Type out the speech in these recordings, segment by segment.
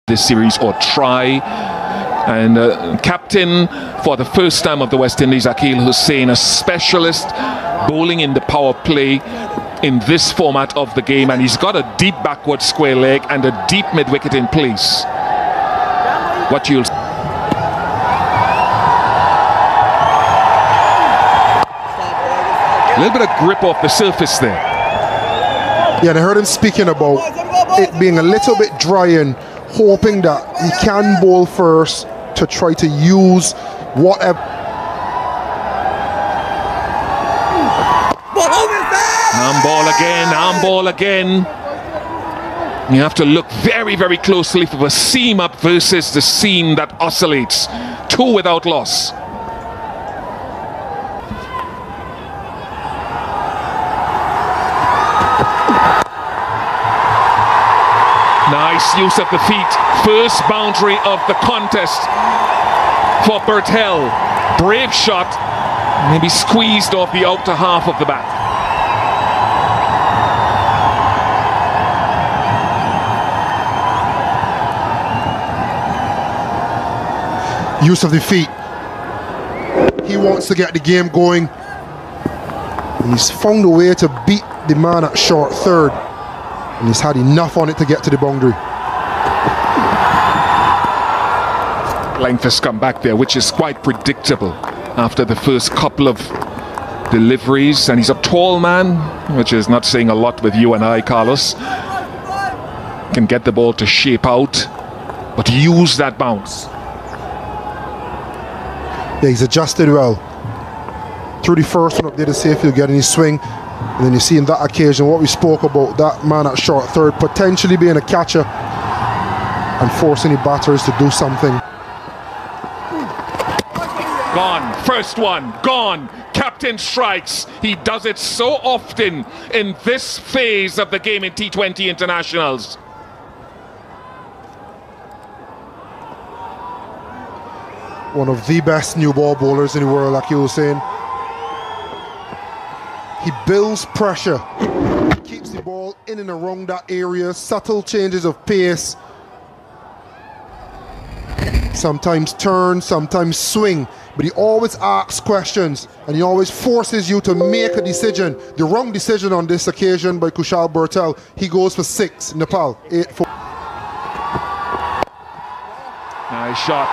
this series or try. And captain for the first time of the West Indies, Akeal Hosein, a specialist bowling in the power play in this format of the game, and he's got a deep backward square leg and a deep mid-wicket in place. What you'll a little bit of grip off the surface there. Yeah, and I heard him speaking about it being a little bit dry and hoping that he can bowl first to try to use whatever. Arm ball again. You have to look very, very closely for the seam up versus the seam that oscillates. 2 without loss. Nice use of the feet. First boundary of the contest for Bertel. Brave shot. Maybe squeezed off the outer half of the bat. Use of the feet. He wants to get the game going. And he's found a way to beat the man at short third. And he's had enough on it to get to the boundary. Length has come back there, which is quite predictable after the first couple of deliveries. And he's a tall man, which is not saying a lot with you and I, Carlos. Can get the ball to shape out, but use that bounce. Yeah, he's adjusted well. Through the first one up there to see if he'll get any swing. And then you see in that occasion what we spoke about, that man at short third potentially being a catcher and forcing the batters to do something. Gone. First one. Gone. Captain strikes. He does it so often in this phase of the game in T20 internationals. One of the best new ball bowlers in the world, like you were saying. He builds pressure, keeps the ball in and around that area, subtle changes of pace. Sometimes turn, sometimes swing, but he always asks questions and he always forces you to make a decision. The wrong decision on this occasion by Kushal Bertel. He goes for 6, Nepal, 8-4. Nice shot.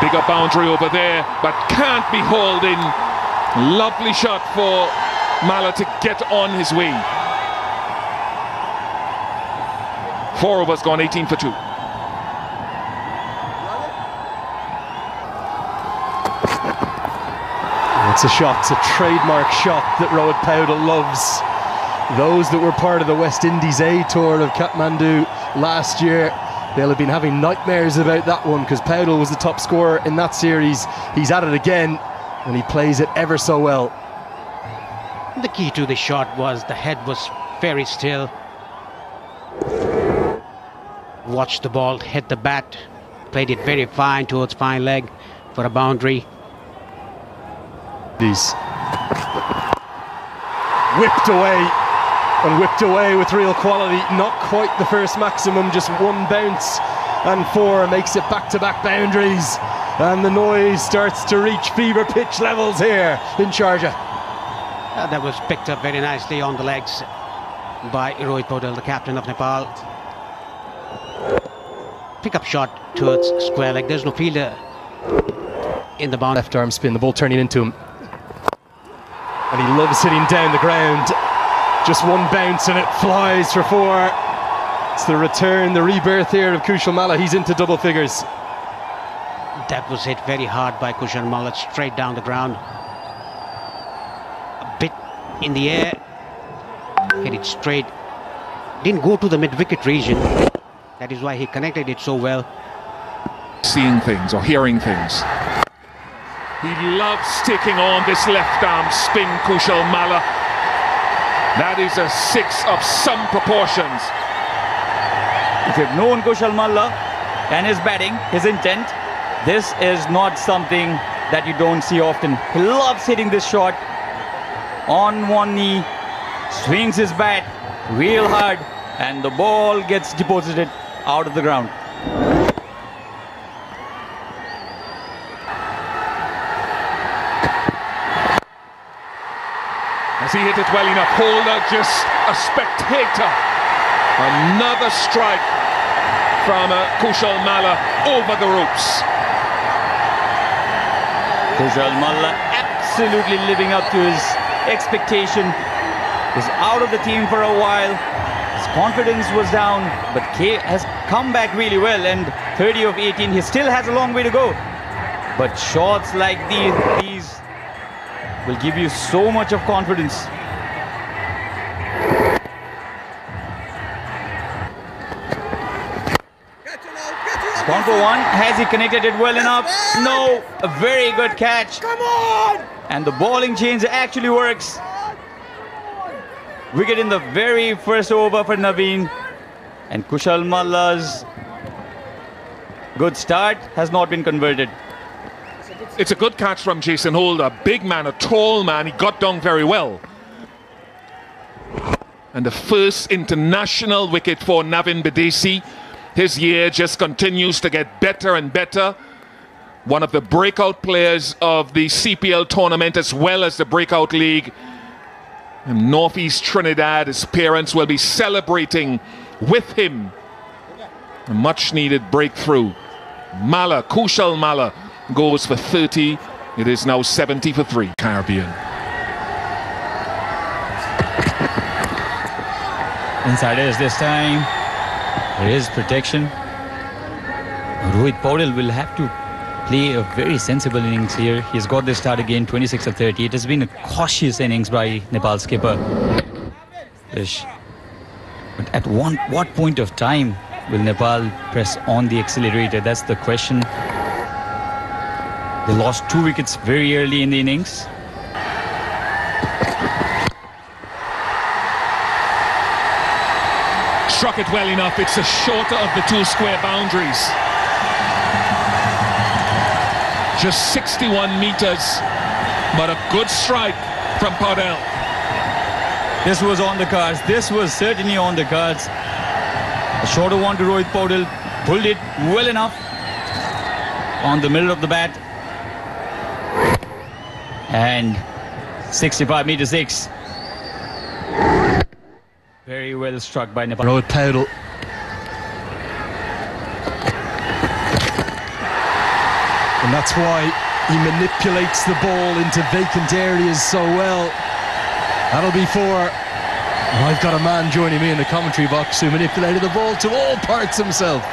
Bigger boundary over there, but can't be hauled in. Lovely shot for Malla to get on his way. 4 overs gone, 18 for 2. It's a shot, it's a trademark shot that Rohit Paudel loves. Those that were part of the West Indies A tour of Kathmandu last year, they'll have been having nightmares about that one because Paudel was the top scorer in that series. He's at it again. And he plays it ever so well. The key to the shot was the head was very still. Watched the ball hit the bat. Played it very fine towards fine leg for a boundary. These whipped away and whipped away with real quality. Not quite the first maximum, just 1 bounce and 4 makes it back-to-back boundaries. And the noise starts to reach fever pitch levels here in Sharjah. That was picked up very nicely on the legs by Rohit Paudel, the captain of Nepal. Pick-up shot towards square leg. There's no fielder in the bound. Left arm spin, the ball turning into him. And he loves hitting down the ground. Just 1 bounce and it flies for 4. It's the return, the rebirth here of Kushal Malla. He's into double figures. That was hit very hard by Kushal Malla, straight down the ground. A bit in the air. Hit it straight. Didn't go to the mid-wicket region. That is why he connected it so well. Seeing things or hearing things. He loves taking on this left arm spin, Kushal Malla. That is a 6 of some proportions. If you've known Kushal Malla and his batting, his intent, this is not something that you don't see often. He loves hitting this shot on 1 knee, swings his bat real hard, and the ball gets deposited out of the ground. As he hit it well enough, Holder just a spectator. Another strike from Kushal Malla over the ropes. Kushal Malla absolutely living up to his expectation. Was out of the team for a while. His confidence was down, but K has come back really well, and 30 of 18, he still has a long way to go. But shots like these will give you so much of confidence. It's gone for one. Has he connected it well enough? No. A very good catch. Come on! And the bowling change actually works. Wicket in the very first over for Naveen. And Kushal Malla's good start has not been converted. It's a good catch from Jason Holder. Big man, a tall man. He got down very well. And the first international wicket for Navin Bidesi. His year just continues to get better and better. One of the breakout players of the CPL tournament as well as the Breakout League. And Northeast Trinidad, his parents will be celebrating with him. A much needed breakthrough. Malla, Kushal Malla, goes for 30. It is now 70 for 3. Caribbean. Insiders this time. There is protection. Rohit Paudel will have to play a very sensible innings here. He's got this start again, 26 of 30. It has been a cautious innings by Nepal skipper. But at what point of time will Nepal press on the accelerator? That's the question. They lost 2 wickets very early in the innings. Struck it well enough. It's the shorter of the 2 square boundaries. Just 61 meters, but a good strike from Paudel. This was on the cards. This was certainly on the cards. A shorter one to Rohit Paudel. Pulled it well enough on the middle of the bat. And 65 meter 6. Very well struck by Nepal. Rohit Paudel. And that's why he manipulates the ball into vacant areas so well. That'll be 4. And I've got a man joining me in the commentary box who manipulated the ball to all parts himself.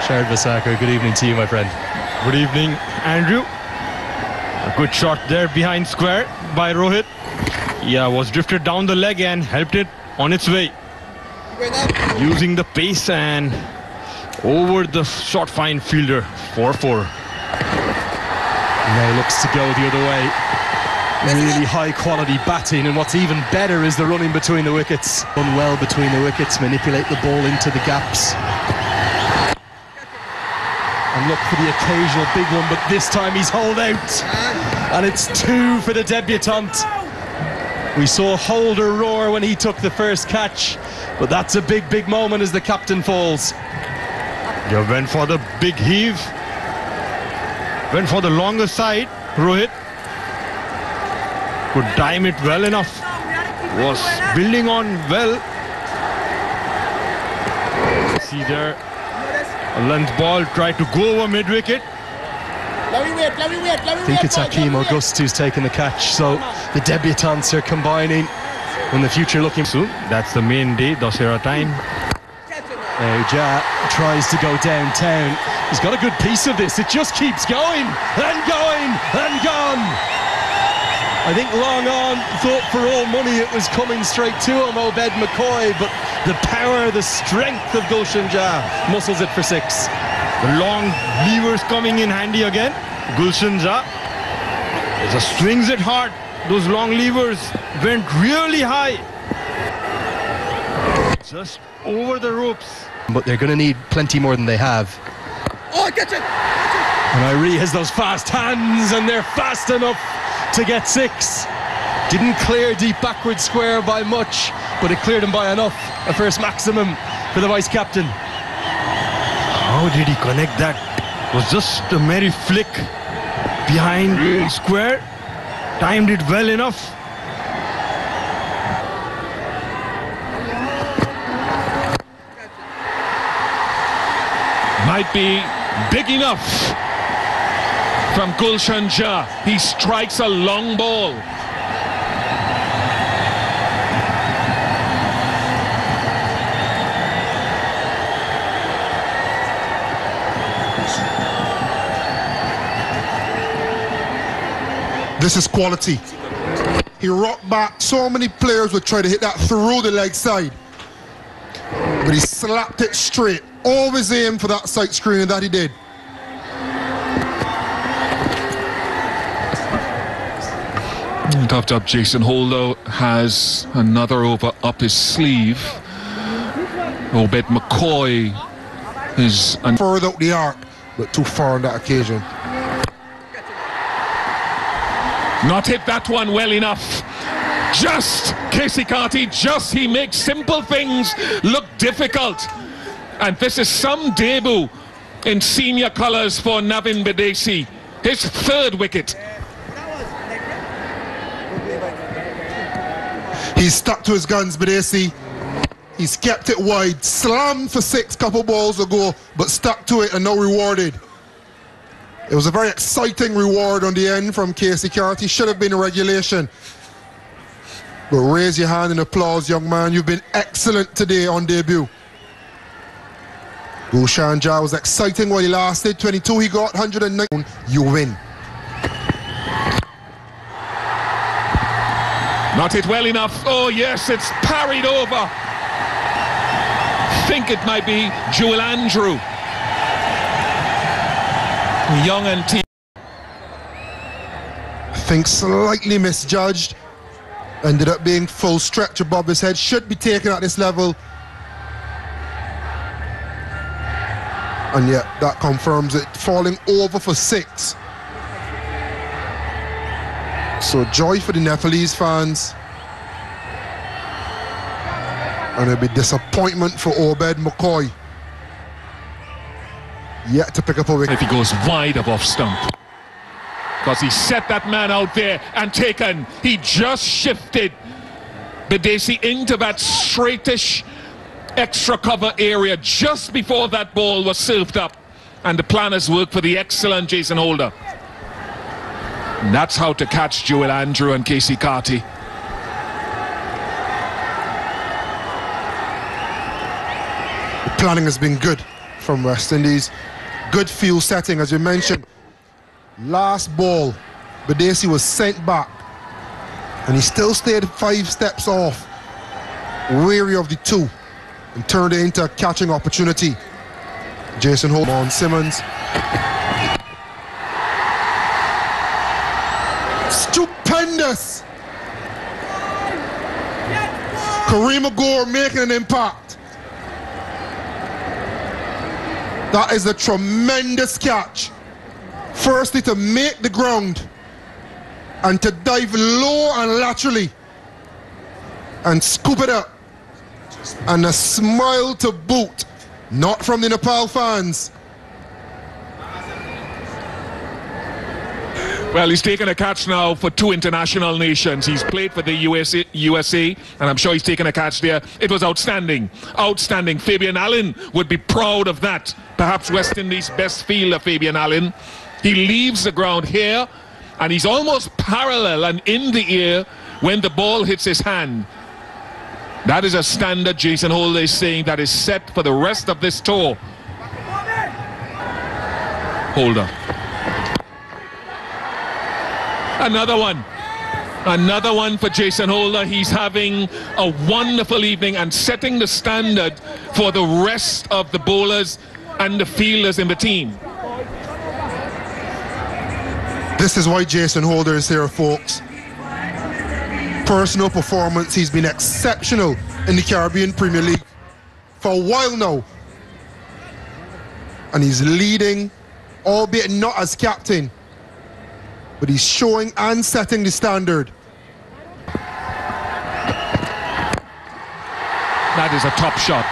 Shard Vasaker, good evening to you, my friend. Good evening, Andrew. A good shot there behind square by Rohit. Yeah, was drifted down the leg and helped it on its way. Using the pace and over the short fine fielder, 4-4. Now looks to go the other way. Really high quality batting, and what's even better is the running between the wickets. Run well between the wickets, manipulate the ball into the gaps. And look for the occasional big one, but this time he's holed out. And it's 2 for the debutant. We saw Holder roar when he took the first catch, but that's a big, big moment as the captain falls. Yeah, went for the big heave. Went for the longer side, Rohit. Could time it well enough. Was building on well. See there, a length ball tried to go over mid-wicket. I think it's Hakeem August who's taken the catch, so the debutants are combining in the future looking soon. That's the main day, Dussehra time. Now Ja tries to go downtown. He's got a good piece of this. It just keeps going and going and gone. I think long on thought for all money it was coming straight to him, Obed McCoy, but the power, the strength of Gulshan Ja muscles it for 6. The long levers coming in handy again. Gulshan Ja just swings it hard. Those long levers went really high. Just over the ropes. But they're going to need plenty more than they have. Oh, catch it! And Irie has those fast hands, and they're fast enough to get 6. Didn't clear deep backward square by much, but it cleared him by enough. A first maximum for the vice captain. How did he connect that? It was just a merry flick behind square. Timed it well enough. Might be big enough from Gulshan Jah. He strikes a long ball. This is quality. He rocked back. So many players would try to hit that through the leg side, but he slapped it straight. Always aim for that sight screen, and that he did. Tough job. Jason Holder has another over up his sleeve. Obed McCoy is further out the arc, but too far on that occasion. not hit that one well enough. Just Casey Carty, just he makes simple things look difficult. And this is some debut in senior colours for Navin Bidesi, his third wicket. He's stuck to his guns, Bidesi. He's kept it wide, slammed for six couple balls ago, but stuck to it and now rewarded. It was a very exciting reward on the end from Casey Carty. Should have been a regulation. But raise your hand in applause, young man. You've been excellent today on debut. Gulshan Jah was exciting while he lasted. 22 he got, 109. You win. Not hit well enough. Oh yes, it's parried over. Think it might be Joel Andrew. Young and team. I think slightly misjudged. Ended up being full stretch above his head. Should be taken at this level. And yet that confirms it. Falling over for six. So joy for the Nepalese fans. And it'll be disappointment for Obed McCoy. Yet to pick up a wicket. If he goes wide of off stump. Because he set that man out there and taken. He just shifted Bidesi into that straightish extra cover area just before that ball was served up. And the planners worked for the excellent Jason Holder. And that's how to catch Joel Andrew and Casey Carty. The planning has been good from West Indies. Good field setting, as you mentioned. Last ball, Bidesi was sent back. And he still stayed 5 steps off. Wary of the 2. And turned it into a catching opportunity. Jason Holder on Simmons. Stupendous! Kareem Agor making an impact. That is a tremendous catch. Firstly, to make the ground and to dive low and laterally and scoop it up. And a smile to boot, not from the Nepal fans. Well, he's taken a catch now for 2 international nations. He's played for the USA, and I'm sure he's taken a catch there. It was outstanding. Outstanding. Fabian Allen would be proud of that. Perhaps West Indies' best fielder, Fabian Allen. He leaves the ground here, and he's almost parallel and in the air when the ball hits his hand. That is a standard Jason Holder is saying that is set for the rest of this tour. Holder. Another one. Another one for Jason Holder. He's having a wonderful evening and setting the standard for the rest of the bowlers and the fielders in the team. This is why Jason Holder is here, folks. Personal performance, he's been exceptional in the Caribbean Premier League for a while now. And he's leading, albeit not as captain, but he's showing and setting the standard. That is a top shot.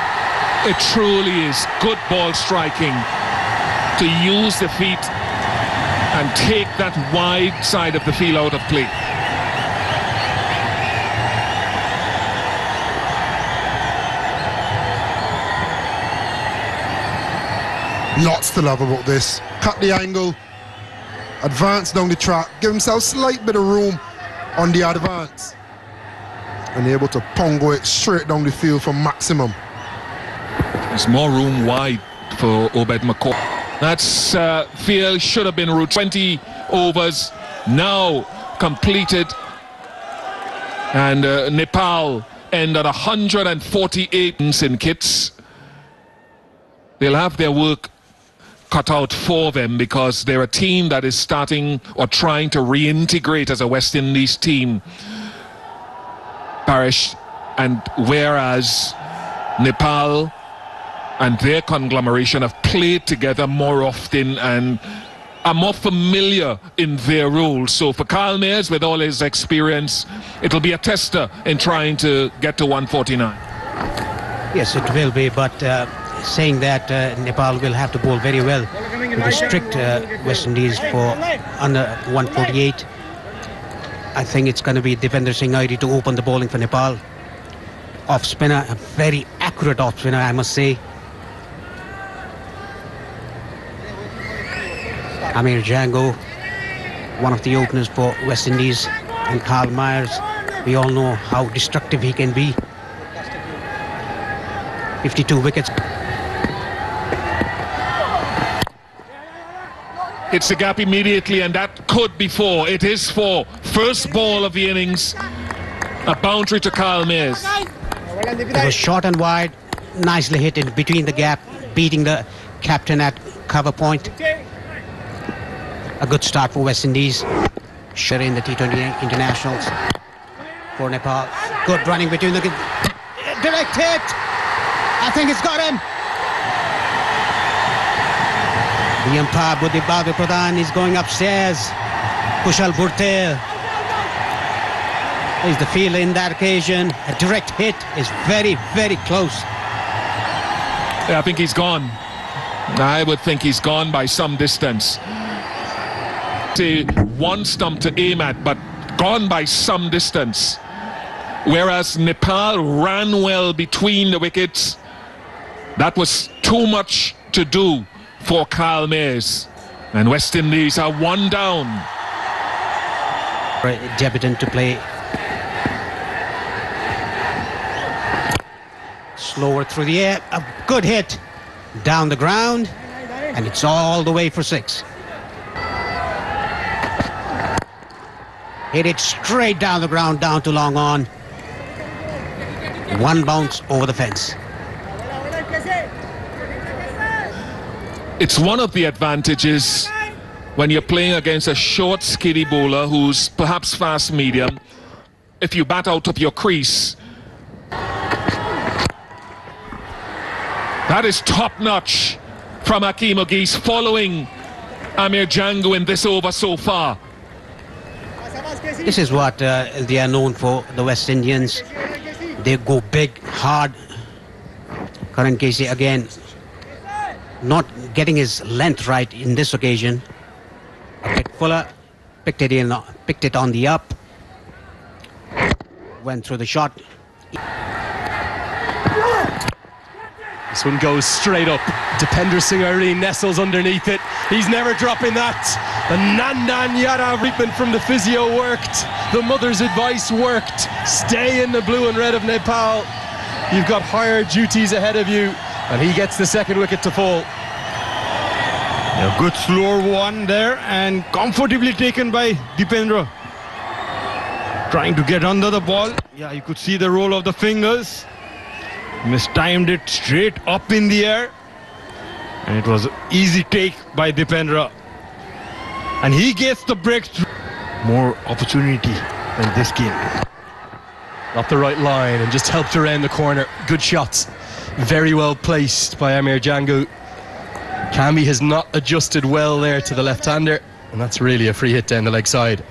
It truly is good ball striking to use the feet and take that wide side of the field out of play. Lots to love about this. Cut the angle, advance down the track, give himself a slight bit of room on the advance, and able to pongo it straight down the field for maximum. There's more room wide for Obed McCall. That's field should have been route 20 overs now completed, and Nepal end at 148 in kits. They'll have their work cut out for them because they're a team that is starting or trying to reintegrate as a West Indies team, Parish, and whereas Nepal and their conglomeration have played together more often and are more familiar in their roles. So for Kyle Mayers, with all his experience, it'll be a tester in trying to get to 149. Yes, it will be, but saying that Nepal will have to bowl very well to restrict West Indies for under 148. I think it's going to be Dipender Singh Airi to open the bowling for Nepal. Off spinner, a very accurate off spinner, I must say. Amir Jango, one of the openers for West Indies, and Kyle Mayers. We all know how destructive he can be. 52 wickets. Hits the gap immediately, and that could be four. It is four. First ball of the innings. A boundary to Kyle Mayers. It was short and wide, nicely hit in between the gap, beating the captain at cover point. A good start for West Indies. Shut in the T20 internationals for Nepal. Good running between the... Direct hit! I think it's got him! The umpire Buddhi Bahadur Pradhan is going upstairs. Kushal Bhurtel is the fielder in that occasion. A direct hit is very, very close. Yeah, I think he's gone. I would think he's gone by some distance. Say one stump to aim at, but gone by some distance. Whereas Nepal ran well between the wickets. That was too much to do for Kyle Mayers. And West Indies are one down. Debutant to play. Slower through the air. A good hit down the ground. And it's all the way for six. Hit it straight down the ground, down to long on. One bounce over the fence. It's one of the advantages when you're playing against a short, skiddy bowler who's perhaps fast medium. If you bat out of your crease, that is top-notch from Hakeem Ogis, following Amir Jango in this over so far. This is what they are known for, the West Indians. They go big, hard. Karan Casey again not getting his length right in this occasion. A bit fuller, picked it on the up, went through the shot. This one goes straight up. Dipender Singh Airi nestles underneath it. He's never dropping that. The Nandan Yadav treatment from the physio worked. The mother's advice worked. Stay in the blue and red of Nepal. You've got higher duties ahead of you. And he gets the second wicket to fall. A good slower one there and comfortably taken by Dipendra. Trying to get under the ball. Yeah, you could see the roll of the fingers. Mistimed it straight up in the air. And it was an easy take by Dipendra. And he gets the breakthrough. More opportunity in this game. Got the right line and just helped around the corner. Good shots. Very well placed by Amir Jango. Kami has not adjusted well there to the left-hander, and that's really a free hit down the leg side.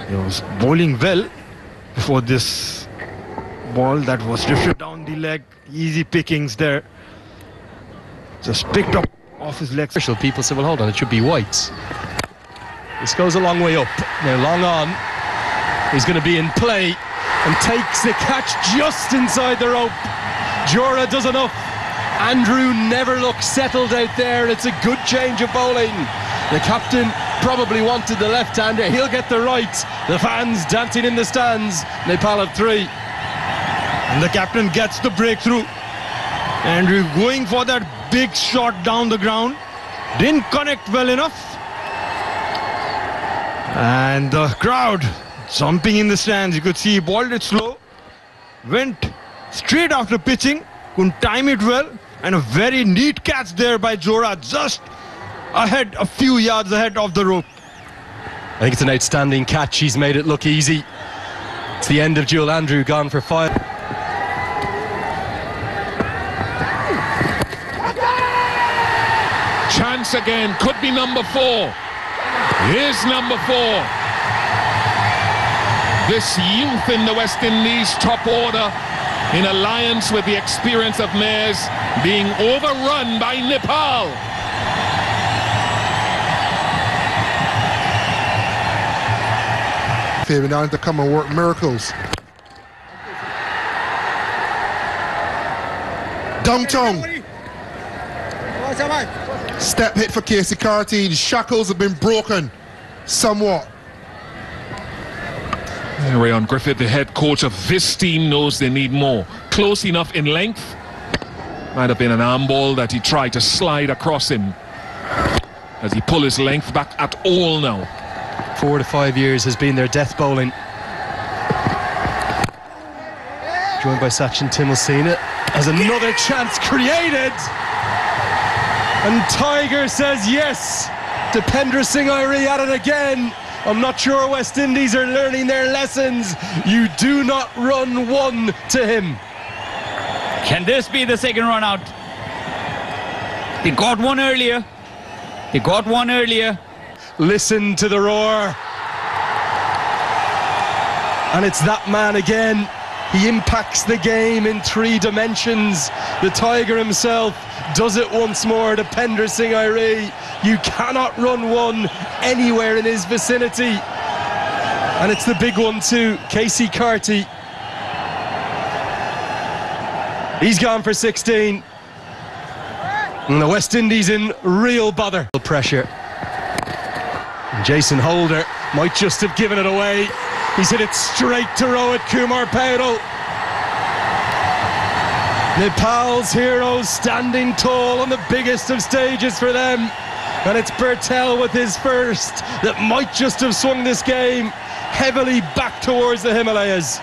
He was bowling well before this ball that was drifted down the leg, easy pickings there. Just picked up off his leg. People say, well, hold on, it should be white. This goes a long way up. Now, long on. He's going to be in play and takes the catch just inside the rope. Jura does enough. Andrew never looks settled out there. It's a good change of bowling. The captain probably wanted the left-hander. He'll get the right. The fans dancing in the stands. Nepal have 3. And the captain gets the breakthrough. Andrew going for that big shot down the ground. Didn't connect well enough. And the crowd jumping in the stands. You could see he balled it slow. Went straight after pitching. Couldn't time it well. And a very neat catch there by Jura. Just ahead, a few yards ahead of the rope. I think it's an outstanding catch. He's made it look easy. It's the end of Jewel Andrew, gone for 5. Chance again, could be number 4. Here's number 4. This youth in the West Indies top order, in alliance with the experience of Mayers, being overrun by Nepal. Fabian Allen to come and work miracles. Downtown. Step hit for Casey Carty. The shackles have been broken somewhat. Rayon Griffith, the head coach of this team, knows they need more. Close enough in length. Might have been an arm ball that he tried to slide across him. As he pull his length back at all now. 4 to 5 years has been their death bowling. Joined by Sachin Timulsina as another chance created. And Tiger says yes. Dipendra Singh Airi at it again. I'm not sure West Indies are learning their lessons. You do not run one to him. Can this be the second run out? They got one earlier. They got one earlier. Listen to the roar. And it's that man again. He impacts the game in 3 dimensions. The Tiger himself does it once more. Dipendra Singh Airi. You cannot run one anywhere in his vicinity. And it's the big one too, Casey Carty. He's gone for 16. And the West Indies in real bother. Pressure. And Jason Holder might just have given it away. He's hit it straight to Rohit Kumar Paudel. Nepal's heroes standing tall on the biggest of stages for them. And it's Bertel with his first that might just have swung this game heavily back towards the Himalayas.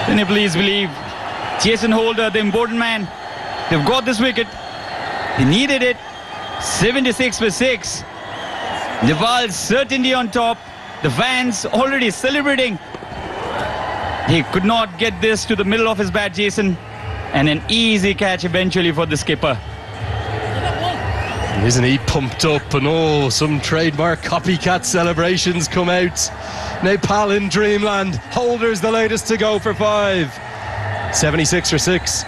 Can you please believe Jason Holder, the important man, they've got this wicket. They needed it. 76 for 6. Nepal's certainty on top. The fans already celebrating. He could not get this to the middle of his bat, Jason. And an easy catch eventually for the skipper. Isn't he pumped up? And oh, some trademark copycat celebrations come out. Nepal in dreamland. Holder's the latest to go for 5. 76 for 6.